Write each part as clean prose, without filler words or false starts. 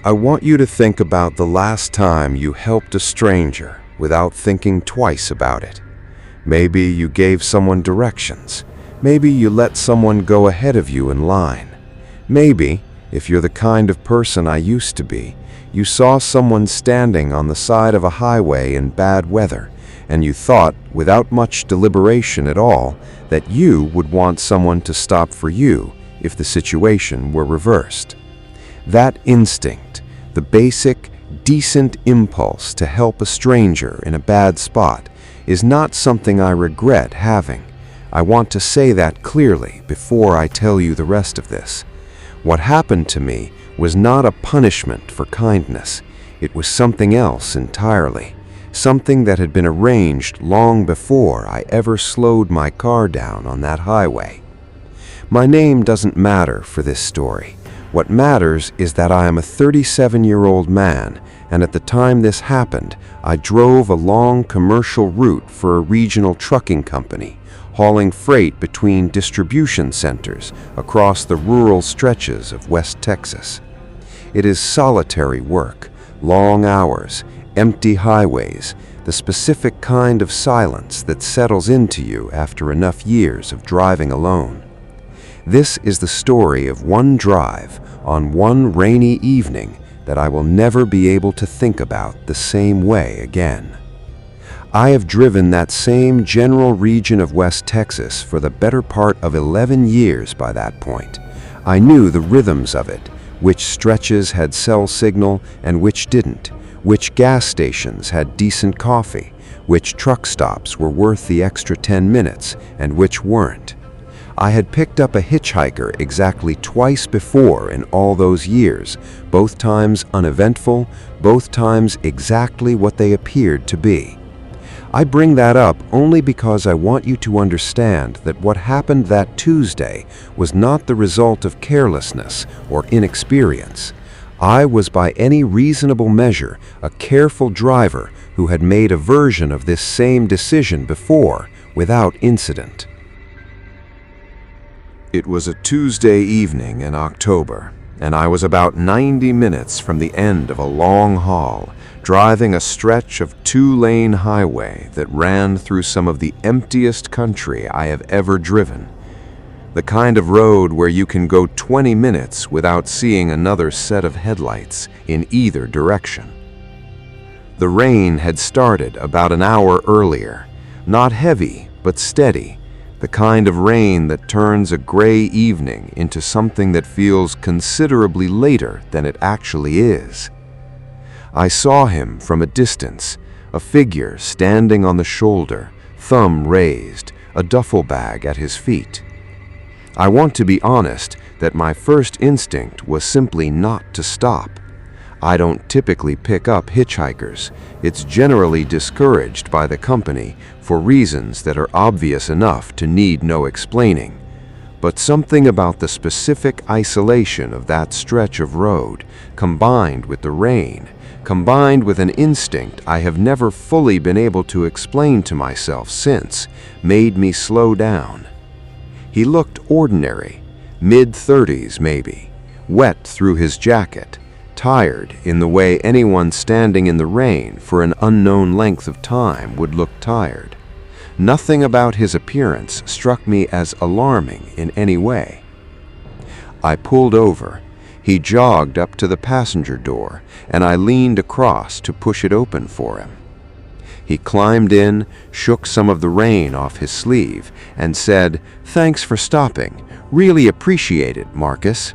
I want you to think about the last time you helped a stranger without thinking twice about it. Maybe you gave someone directions. Maybe you let someone go ahead of you in line. Maybe, if you're the kind of person I used to be, you saw someone standing on the side of a highway in bad weather, and you thought, without much deliberation at all, that you would want someone to stop for you if the situation were reversed. That instinct, the basic, decent impulse to help a stranger in a bad spot, is not something I regret having. I want to say that clearly before I tell you the rest of this. What happened to me was not a punishment for kindness. It was something else entirely. Something that had been arranged long before I ever slowed my car down on that highway. My name doesn't matter for this story. What matters is that I am a 37-year-old man, and at the time this happened, I drove a long commercial route for a regional trucking company, hauling freight between distribution centers across the rural stretches of West Texas. It is solitary work, long hours, empty highways, the specific kind of silence that settles into you after enough years of driving alone. This is the story of one drive on one rainy evening that I will never be able to think about the same way again. I have driven that same general region of West Texas for the better part of 11 years by that point. I knew the rhythms of it, which stretches had cell signal and which didn't, which gas stations had decent coffee, which truck stops were worth the extra 10 minutes and which weren't. I had picked up a hitchhiker exactly twice before in all those years, both times uneventful, both times exactly what they appeared to be. I bring that up only because I want you to understand that what happened that Tuesday was not the result of carelessness or inexperience. I was by any reasonable measure a careful driver who had made a version of this same decision before without incident. It was a Tuesday evening in October, and I was about 90 minutes from the end of a long haul, driving a stretch of two-lane highway that ran through some of the emptiest country I have ever driven. The kind of road where you can go 20 minutes without seeing another set of headlights in either direction. The rain had started about an hour earlier, not heavy but steady, the kind of rain that turns a gray evening into something that feels considerably later than it actually is. I saw him from a distance, a figure standing on the shoulder, thumb raised, a duffel bag at his feet. I want to be honest that my first instinct was simply not to stop. I don't typically pick up hitchhikers. It's generally discouraged by the company for reasons that are obvious enough to need no explaining. But something about the specific isolation of that stretch of road, combined with the rain, combined with an instinct I have never fully been able to explain to myself since, made me slow down. He looked ordinary, mid-30s maybe, wet through his jacket, tired in the way anyone standing in the rain for an unknown length of time would look tired. Nothing about his appearance struck me as alarming in any way. I pulled over. He jogged up to the passenger door, and I leaned across to push it open for him. He climbed in, shook some of the rain off his sleeve, and said, "Thanks for stopping. Really appreciate it, Marcus."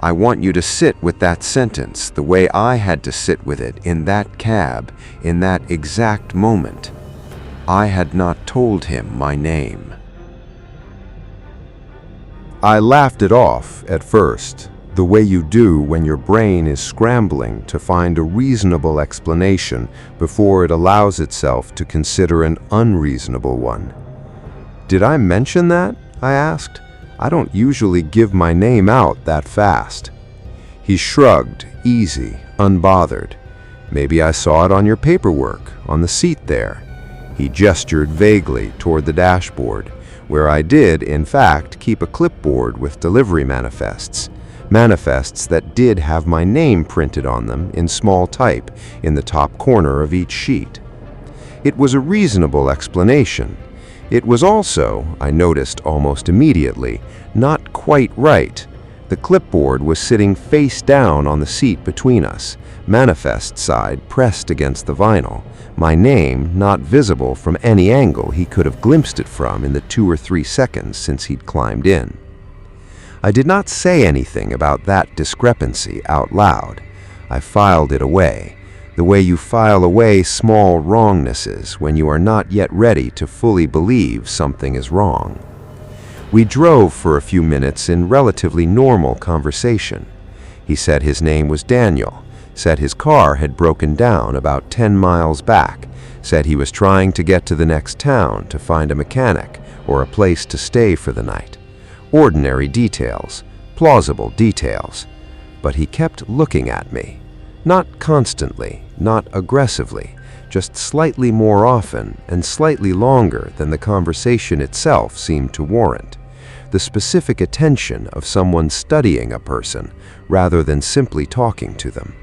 I want you to sit with that sentence the way I had to sit with it in that cab, in that exact moment. I had not told him my name. I laughed it off at first, the way you do when your brain is scrambling to find a reasonable explanation before it allows itself to consider an unreasonable one. "Did I mention that?" I asked. "I don't usually give my name out that fast." He shrugged, easy, unbothered. "Maybe I saw it on your paperwork, on the seat there." He gestured vaguely toward the dashboard, where I did, in fact, keep a clipboard with delivery manifests. manifests that did have my name printed on them in small type in the top corner of each sheet. It was a reasonable explanation. It was also, I noticed almost immediately, not quite right. The clipboard was sitting face down on the seat between us, manifest side pressed against the vinyl, my name not visible from any angle he could have glimpsed it from in the 2 or 3 seconds since he'd climbed in. I did not say anything about that discrepancy out loud. I filed it away, the way you file away small wrongnesses when you are not yet ready to fully believe something is wrong. We drove for a few minutes in relatively normal conversation. He said his name was Daniel, said his car had broken down about 10 miles back, said he was trying to get to the next town to find a mechanic or a place to stay for the night. Ordinary details, plausible details. But he kept looking at me. Not constantly, not aggressively, just slightly more often and slightly longer than the conversation itself seemed to warrant. The specific attention of someone studying a person rather than simply talking to them.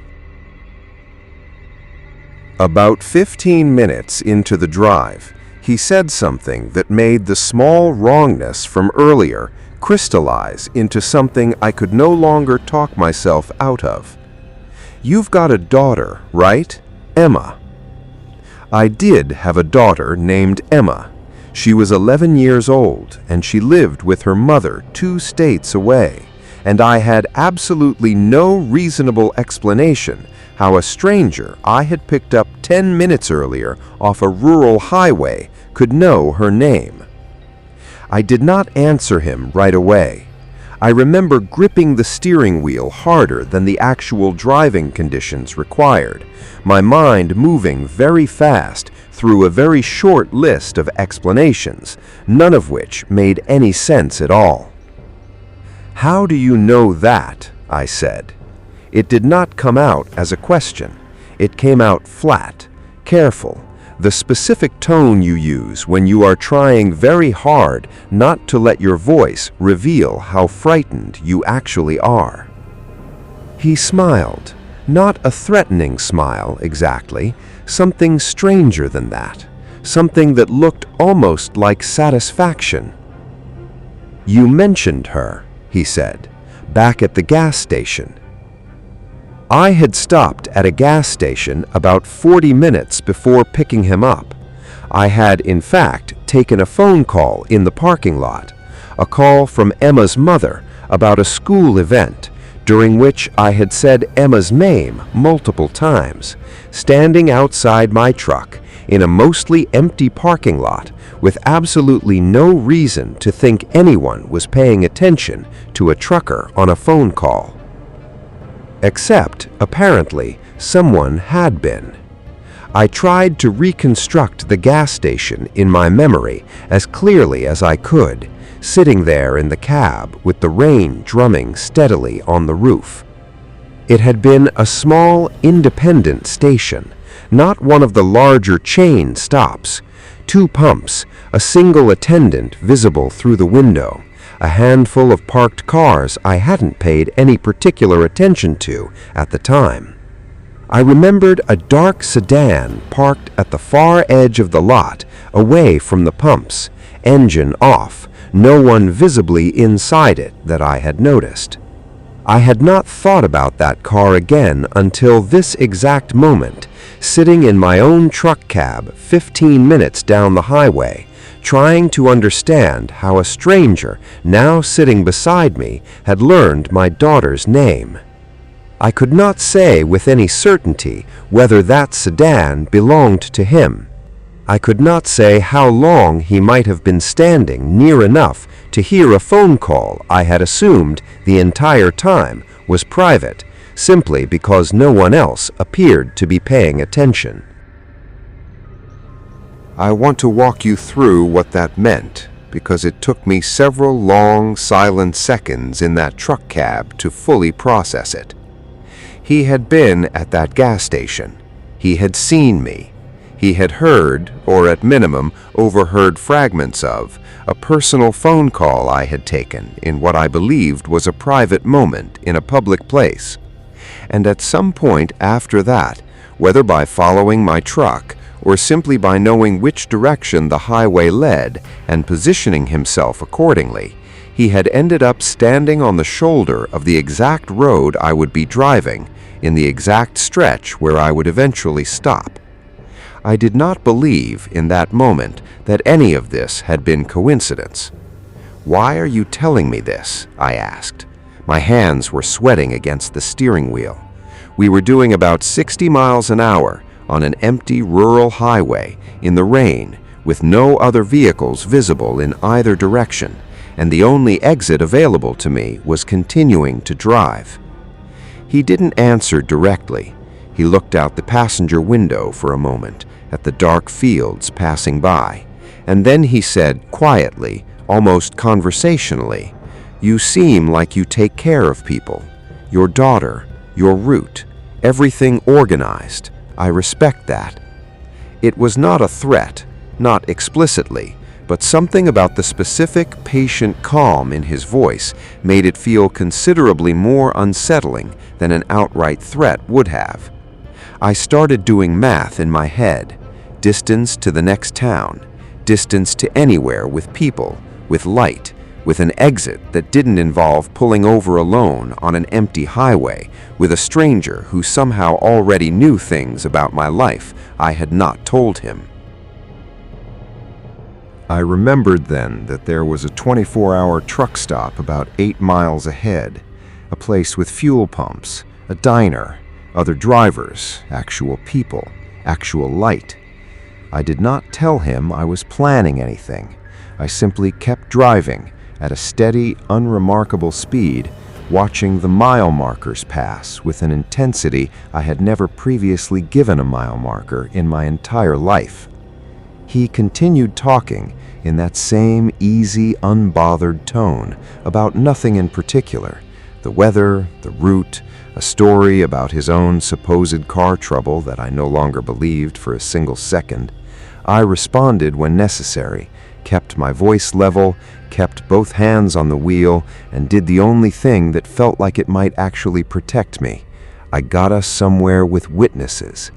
About 15 minutes into the drive, he said something that made the small wrongness from earlier crystallize into something I could no longer talk myself out of. "You've got a daughter, right? Emma." I did have a daughter named Emma. She was 11 years old, and she lived with her mother 2 states away, and I had absolutely no reasonable explanation how a stranger I had picked up 10 minutes earlier off a rural highway could know her name. I did not answer him right away. I remember gripping the steering wheel harder than the actual driving conditions required, my mind moving very fast through a very short list of explanations, none of which made any sense at all. "How do you know that?" I said. It did not come out as a question. It came out flat, careful, the specific tone you use when you are trying very hard not to let your voice reveal how frightened you actually are. He smiled, not a threatening smile exactly, something stranger than that, something that looked almost like satisfaction. "You mentioned her," he said, "back at the gas station." I had stopped at a gas station about 40 minutes before picking him up. I had, in fact, taken a phone call in the parking lot, a call from Emma's mother about a school event, during which I had said Emma's name multiple times, standing outside my truck in a mostly empty parking lot with absolutely no reason to think anyone was paying attention to a trucker on a phone call. Except, apparently, someone had been. I tried to reconstruct the gas station in my memory as clearly as I could, sitting there in the cab with the rain drumming steadily on the roof. It had been a small, independent station, not one of the larger chain stops. 2 pumps, a single attendant visible through the window, a handful of parked cars I hadn't paid any particular attention to at the time. I remembered a dark sedan parked at the far edge of the lot, away from the pumps, engine off, no one visibly inside it that I had noticed. I had not thought about that car again until this exact moment, sitting in my own truck cab 15 minutes down the highway, trying to understand how a stranger now sitting beside me had learned my daughter's name. I could not say with any certainty whether that sedan belonged to him. I could not say how long he might have been standing near enough to hear a phone call I had assumed the entire time was private, simply because no one else appeared to be paying attention. I want to walk you through what that meant, because it took me several long, silent seconds in that truck cab to fully process it. He had been at that gas station. He had seen me. He had heard, or at minimum, overheard fragments of, a personal phone call I had taken in what I believed was a private moment in a public place. And at some point after that, whether by following my truck or simply by knowing which direction the highway led and positioning himself accordingly, he had ended up standing on the shoulder of the exact road I would be driving, in the exact stretch where I would eventually stop. I did not believe in that moment that any of this had been coincidence. "Why are you telling me this?" I asked. My hands were sweating against the steering wheel. We were doing about 60 miles an hour on an empty rural highway in the rain with no other vehicles visible in either direction, and the only exit available to me was continuing to drive. He didn't answer directly. He looked out the passenger window for a moment at the dark fields passing by, and then he said quietly, almost conversationally, "You seem like you take care of people. Your daughter, your route, everything organized. I respect that." It was not a threat, not explicitly, but something about the specific, patient calm in his voice made it feel considerably more unsettling than an outright threat would have. I started doing math in my head. Distance to the next town, distance to anywhere with people, with light, with an exit that didn't involve pulling over alone on an empty highway with a stranger who somehow already knew things about my life I had not told him. I remembered then that there was a 24-hour truck stop about 8 miles ahead, a place with fuel pumps, a diner, other drivers, actual people, actual light. I did not tell him I was planning anything. I simply kept driving at a steady, unremarkable speed, watching the mile markers pass with an intensity I had never previously given a mile marker in my entire life. He continued talking in that same easy, unbothered tone about nothing in particular, the weather, the route, a story about his own supposed car trouble that I no longer believed for a single second. I responded when necessary, kept my voice level, kept both hands on the wheel, and did the only thing that felt like it might actually protect me. I got us somewhere with witnesses.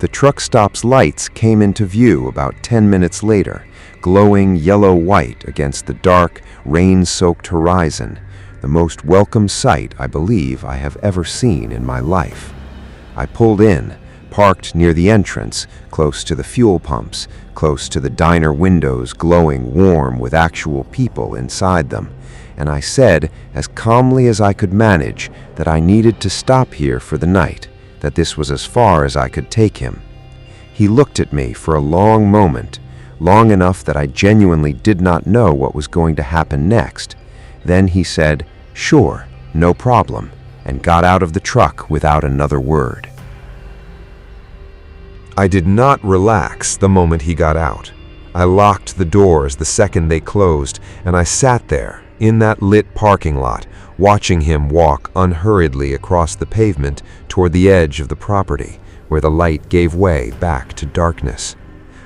The truck stop's lights came into view about 10 minutes later, glowing yellow-white against the dark, rain-soaked horizon, the most welcome sight I believe I have ever seen in my life. I pulled in, parked near the entrance, close to the fuel pumps, close to the diner windows glowing warm with actual people inside them, and I said, as calmly as I could manage, that I needed to stop here for the night, that this was as far as I could take him. He looked at me for a long moment, long enough that I genuinely did not know what was going to happen next. Then he said, "Sure, no problem," and got out of the truck without another word. I did not relax the moment he got out. I locked the doors the second they closed, and I sat there, in that lit parking lot, watching him walk unhurriedly across the pavement toward the edge of the property, where the light gave way back to darkness.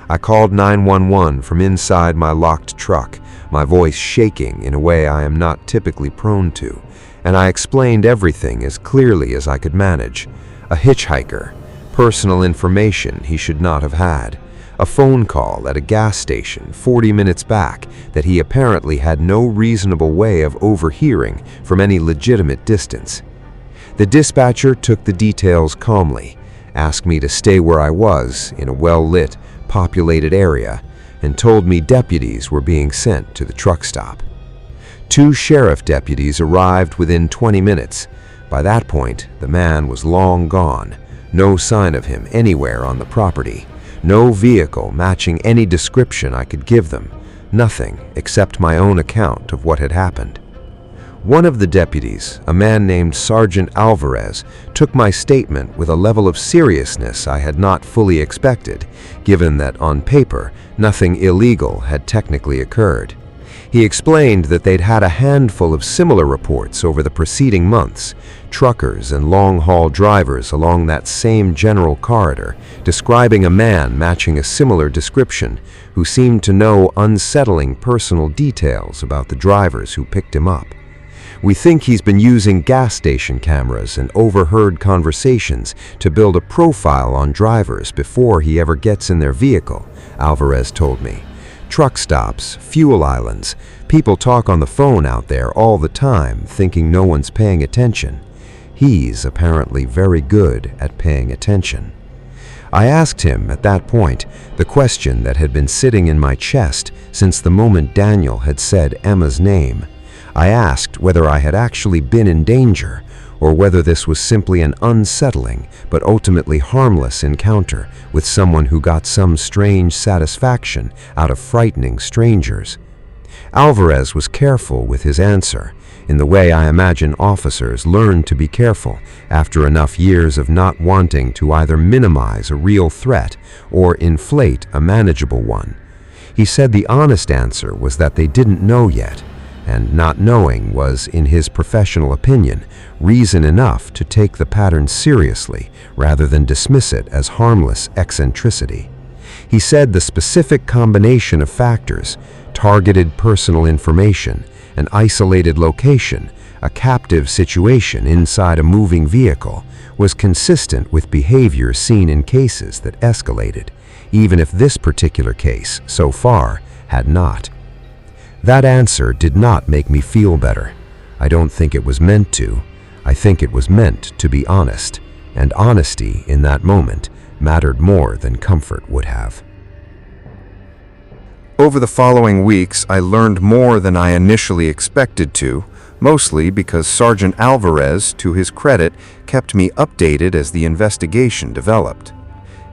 I called 911 from inside my locked truck, my voice shaking in a way I am not typically prone to, and I explained everything as clearly as I could manage. A hitchhiker, personal information he should not have had, a phone call at a gas station 40 minutes back that he apparently had no reasonable way of overhearing from any legitimate distance. The dispatcher took the details calmly, asked me to stay where I was in a well-lit, populated area, and told me deputies were being sent to the truck stop. 2 sheriff deputies arrived within 20 minutes. By that point, the man was long gone. No sign of him anywhere on the property. No vehicle matching any description I could give them. Nothing except my own account of what had happened. One of the deputies, a man named Sergeant Alvarez, took my statement with a level of seriousness I had not fully expected, given that on paper, nothing illegal had technically occurred. He explained that they'd had a handful of similar reports over the preceding months, truckers and long-haul drivers along that same general corridor, describing a man matching a similar description who seemed to know unsettling personal details about the drivers who picked him up. "We think he's been using gas station cameras and overheard conversations to build a profile on drivers before he ever gets in their vehicle," Alvarez told me. "Truck stops, fuel islands, people talk on the phone out there all the time thinking no one's paying attention. He's apparently very good at paying attention." I asked him at that point the question that had been sitting in my chest since the moment Daniel had said Emma's name. I asked whether I had actually been in danger, or whether this was simply an unsettling but ultimately harmless encounter with someone who got some strange satisfaction out of frightening strangers. Alvarez was careful with his answer, in the way I imagine officers learn to be careful after enough years of not wanting to either minimize a real threat or inflate a manageable one. He said the honest answer was that they didn't know yet, and not knowing was, in his professional opinion, reason enough to take the pattern seriously rather than dismiss it as harmless eccentricity. He said the specific combination of factors, targeted personal information, an isolated location, a captive situation inside a moving vehicle, was consistent with behavior seen in cases that escalated, even if this particular case, so far, had not. That answer did not make me feel better. I don't think it was meant to. I think it was meant to be honest, and honesty in that moment mattered more than comfort would have. Over the following weeks, I learned more than I initially expected to, mostly because Sergeant Alvarez, to his credit, kept me updated as the investigation developed.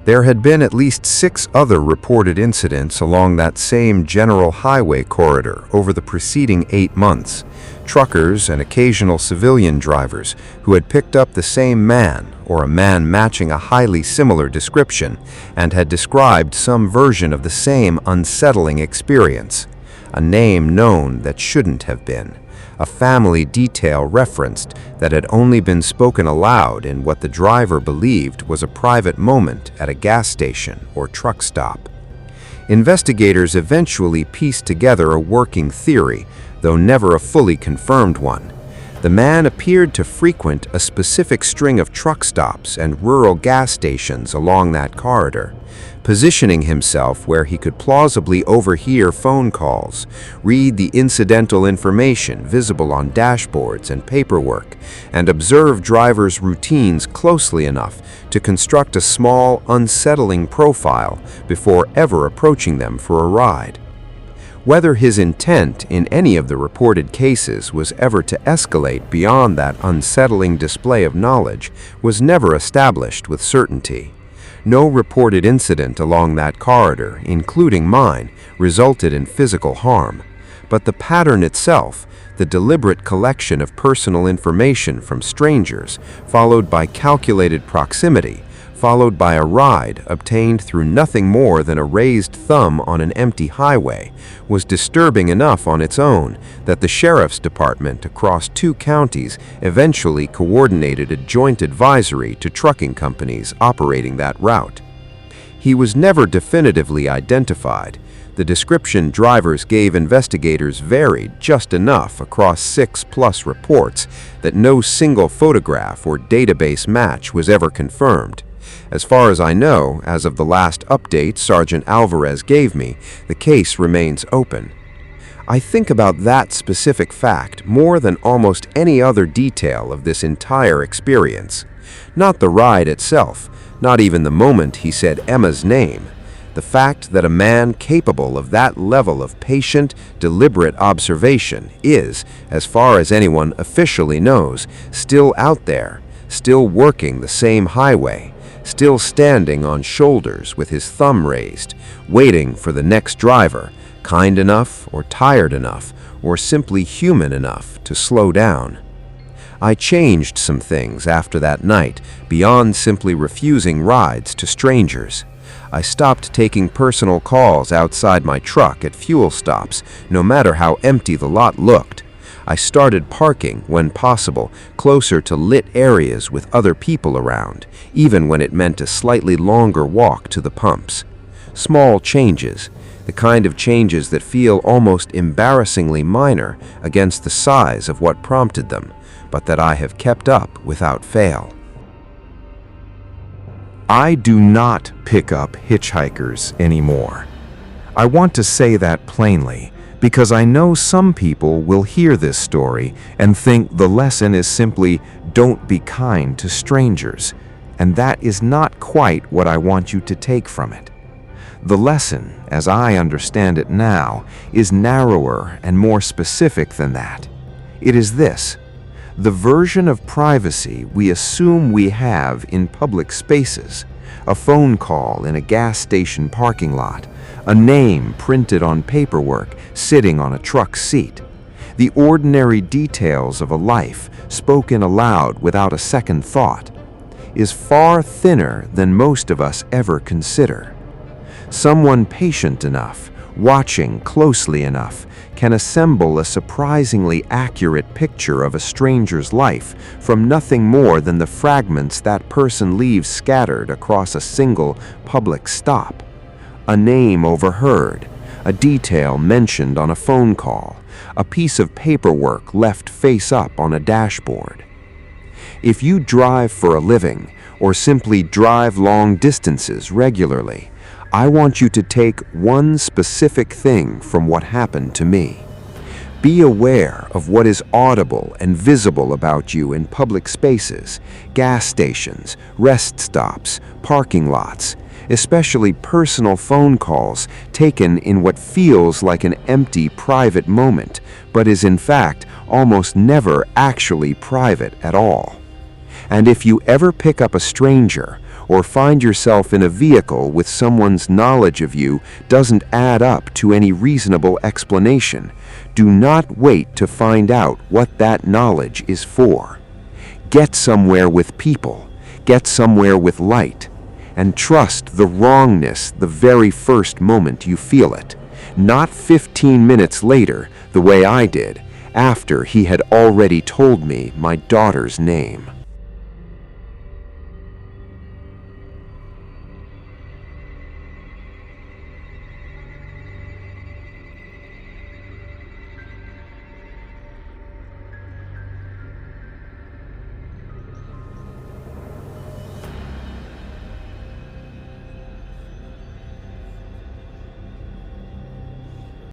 There had been at least 6 other reported incidents along that same general highway corridor over the preceding 8 months. Truckers and occasional civilian drivers who had picked up the same man or a man matching a highly similar description and had described some version of the same unsettling experience. A name known that shouldn't have been. A family detail referenced that had only been spoken aloud in what the driver believed was a private moment at a gas station or truck stop. Investigators eventually pieced together a working theory, though never a fully confirmed one. The man appeared to frequent a specific string of truck stops and rural gas stations along that corridor, positioning himself where he could plausibly overhear phone calls, read the incidental information visible on dashboards and paperwork, and observe drivers' routines closely enough to construct a small, unsettling profile before ever approaching them for a ride. Whether his intent in any of the reported cases was ever to escalate beyond that unsettling display of knowledge was never established with certainty. No reported incident along that corridor, including mine, resulted in physical harm, but the pattern itself, the deliberate collection of personal information from strangers, followed by calculated proximity, followed by a ride obtained through nothing more than a raised thumb on an empty highway, was disturbing enough on its own that the sheriff's department across 2 counties eventually coordinated a joint advisory to trucking companies operating that route. He was never definitively identified. The description drivers gave investigators varied just enough across 6+ reports that no single photograph or database match was ever confirmed. As far as I know, as of the last update Sergeant Alvarez gave me, the case remains open. I think about that specific fact more than almost any other detail of this entire experience. Not the ride itself, not even the moment he said Emma's name. The fact that a man capable of that level of patient, deliberate observation is, as far as anyone officially knows, still out there, still working the same highway, still standing on shoulders with his thumb raised, waiting for the next driver, kind enough or tired enough or simply human enough to slow down. I changed some things after that night beyond simply refusing rides to strangers. I stopped taking personal calls outside my truck at fuel stops, no matter how empty the lot looked. I started parking, when possible, closer to lit areas with other people around, even when it meant a slightly longer walk to the pumps. Small changes, the kind of changes that feel almost embarrassingly minor against the size of what prompted them, but that I have kept up without fail. I do not pick up hitchhikers anymore. I want to say that plainly, because I know some people will hear this story and think the lesson is simply don't be kind to strangers, and that is not quite what I want you to take from it. The lesson, as I understand it now, is narrower and more specific than that. It is this: the version of privacy we assume we have in public spaces, a phone call in a gas station parking lot, a name printed on paperwork sitting on a truck seat, the ordinary details of a life spoken aloud without a second thought, is far thinner than most of us ever consider. Someone patient enough, watching closely enough, can assemble a surprisingly accurate picture of a stranger's life from nothing more than the fragments that person leaves scattered across a single public stop. A name overheard, a detail mentioned on a phone call, a piece of paperwork left face up on a dashboard. If you drive for a living, or simply drive long distances regularly, I want you to take one specific thing from what happened to me. Be aware of what is audible and visible about you in public spaces, gas stations, rest stops, parking lots, especially personal phone calls taken in what feels like an empty, private moment, but is in fact almost never actually private at all. And if you ever pick up a stranger, or find yourself in a vehicle with someone's knowledge of you doesn't add up to any reasonable explanation, do not wait to find out what that knowledge is for. Get somewhere with people, get somewhere with light, and trust the wrongness the very first moment you feel it, not 15 minutes later, the way I did, after he had already told me my daughter's name.